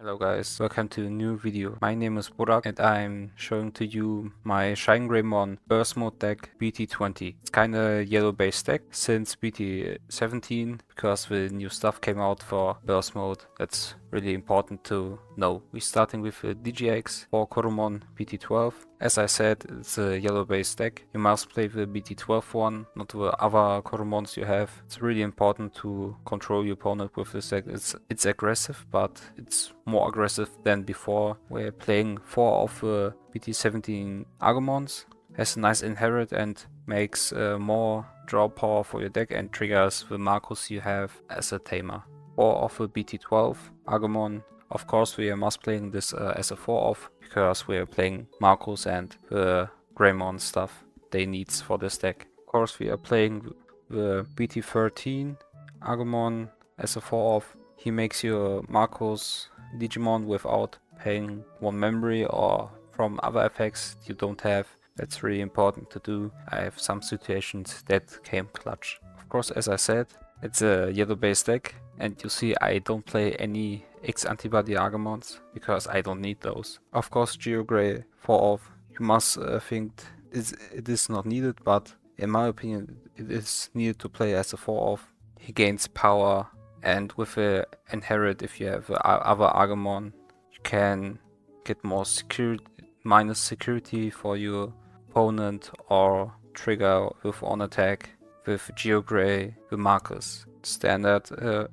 Hello guys, welcome to a new video. My name is Burak and I'm showing to you my Shinegreymon Burst Mode deck BT20. It's kinda yellow based deck since BT17 because the new stuff came out for Burst Mode. That's really important to know. We're starting with a DGX for Koromon BT12. As I said, it's a yellow based deck. You must play the BT12 one, not the other Koromons you have. It's really important to control your opponent with this deck. It's aggressive, but it's more aggressive than before. We're playing 4 of the BT17 Agumons. Has a nice inherit and makes more draw power for your deck and triggers the Marcus you have as a tamer. 4 of the BT12 Agumon. Of course, we are must playing this as a 4 off because we are playing Marcus and the Greymon stuff they needs for this deck. Of course, we are playing the BT13 Agumon as a 4 off. He makes your Marcus Digimon without paying 1 memory or from other effects you don't have. That's really important to do. I have some situations that came clutch. Of course, as I said, it's a yellow based deck, and you see I don't play any X antibody Agumons because I don't need those. Of course, Geogray 4 off, you must think it is not needed, but in my opinion it is needed to play as a 4 off. He gains power, and with a inherit, if you have other Agumon, you can get more security, minus security for your opponent, or trigger with on attack with Geogray the Marcus. Standard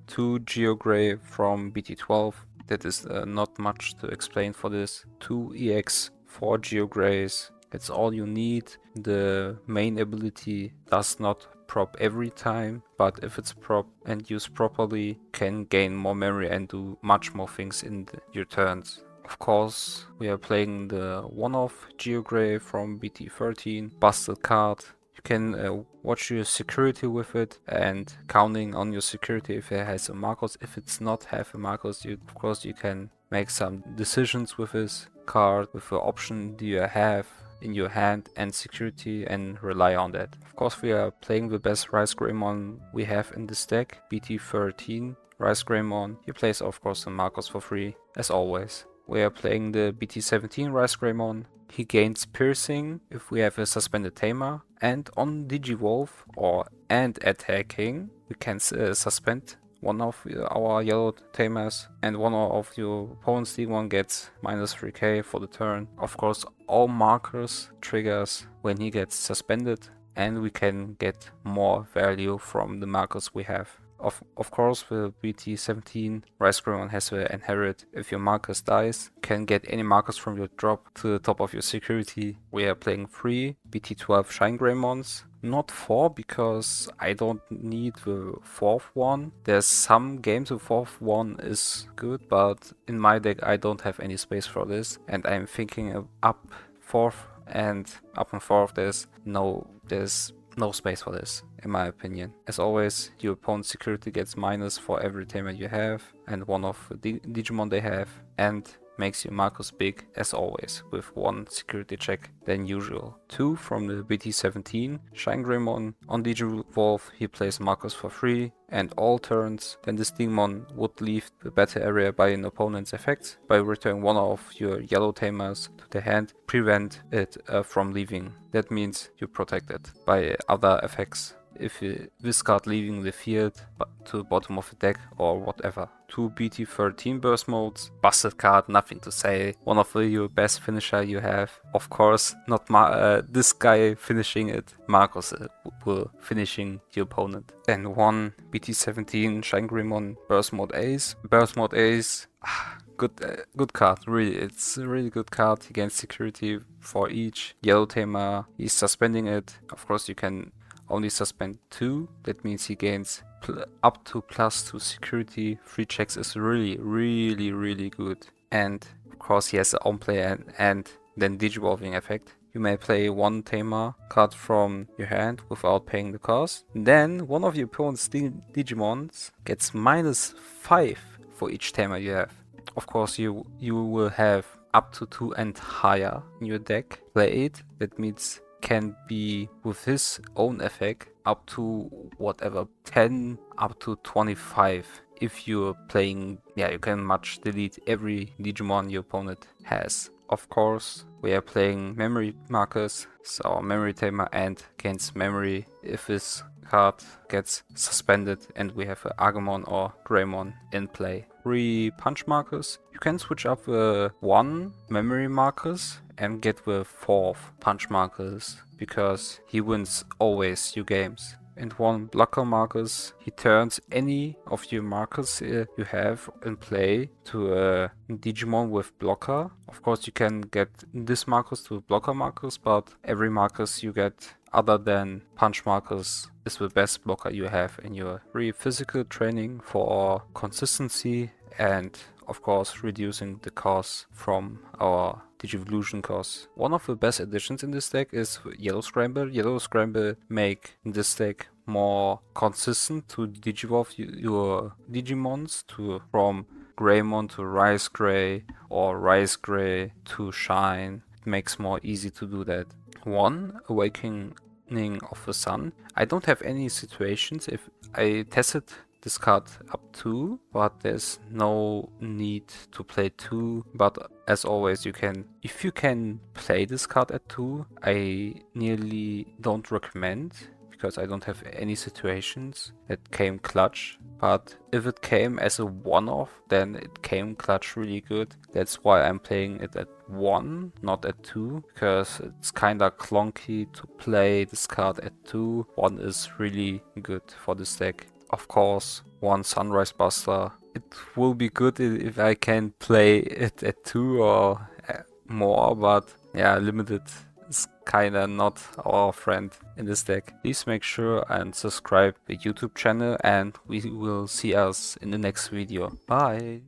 2 Geogray from BT12. That is not much to explain for this. 2 EX 4 Geograys. That's all you need. The main ability does not prop every time, but if it's prop and used properly, can gain more memory and do much more things in your turns. Of course, we are playing the one-off Geogray from BT13, busted card. You can watch your security with it and counting on your security if it has a Marcus. If it's not have a Marcus, of course you can make some decisions with this card with the option do you have in your hand and security and rely on that. Of course, we are playing the best Rice Greymon we have in this deck, BT13 Rice Greymon. He plays of course the Marcus for free as always. We are playing the BT17 Rice Greymon. He gains piercing if we have a suspended tamer, and on Digivolve and attacking we can suspend one of our yellow tamers, and one of your opponent's Digimon gets minus 3k for the turn. Of course, all markers triggers when he gets suspended, and we can get more value from the markers we have. Of course, the BT17 Rice Greymon has to inherit. If your Marcus dies, you can get any markers from your drop to the top of your security. We are playing 3 BT12 Shinegreymons. Not 4 because I don't need the 4th one. There's some games the 4th one is good, but in my deck I don't have any space for this. And I'm thinking of up 4th and 4th there's no space for this, in my opinion. As always, your opponent's security gets minus for every tamer you have and one of the Digimon they have, and makes your Marcus big as always with 1 security check than usual. 2 from the BT17 Shinegreymon. On Digivolve he plays Marcus for free, and all turns then this Digimon would leave the battle area by an opponent's effects. By returning one of your yellow tamers to the hand, prevent it from leaving. That means you protect it by other effects. If this card leaving the field to the bottom of the deck or whatever. 2 BT13 burst modes, busted card, nothing to say. One of your best finisher you have. Of course, not this guy finishing it, Marcus will finishing your opponent. And 1 BT17 Shinegreymon burst mode ace. Burst mode ace, good card, really. It's a really good card. He gains security for each yellow tamer. He's suspending it. Of course, you can only suspend 2. That means he gains up to +2 security. 3 checks is really good. And of course he has a on play and then Digivolving effect. You may play 1 tamer card from your hand without paying the cost. Then one of your opponent's Digimons gets -5 for each tamer you have. Of course you will have up to 2 and higher in your deck. Play 8. That means can be with his own effect up to whatever 10 up to 25 if you're playing, yeah, you can much delete every Digimon your opponent has. Of course, we are playing memory markers, so memory tamer and gains memory if his card gets suspended and we have a Agumon or Greymon in play. 3 punch markers. You can switch up the 1 memory markers and get the 4th punch markers, because he wins always your games. And 1 blocker markers, he turns any of your markers you have in play to a Digimon with blocker. Of course you can get this markers to blocker markers, but every markers you get other than punch markers is the best blocker you have in your physical training for consistency, and of course reducing the cost from our Digivolution costs. One of the best additions in this deck is Yellow Scramble. Yellow Scramble make this deck more consistent to digivolve your Digimons from Greymon to Rice Gray or Rice Gray to Shine. It makes more easy to do that. 1 Awakening of the Sun. I don't have any situations. If I tested this card up 2, but there's no need to play 2, but as always you can, if you can play this card at 2, I nearly don't recommend, because I don't have any situations that came clutch. But if it came as a one-off, then it came clutch really good. That's why I'm playing it at 1, not at 2, because it's kinda clunky to play this card at 2. 1 is really good for this deck. Of course, 1 Sunrise Buster. It will be good if I can play it at 2 or more, but yeah, limited is kinda not our friend in this deck. Please make sure and subscribe the YouTube channel, and we will see us in the next video. Bye!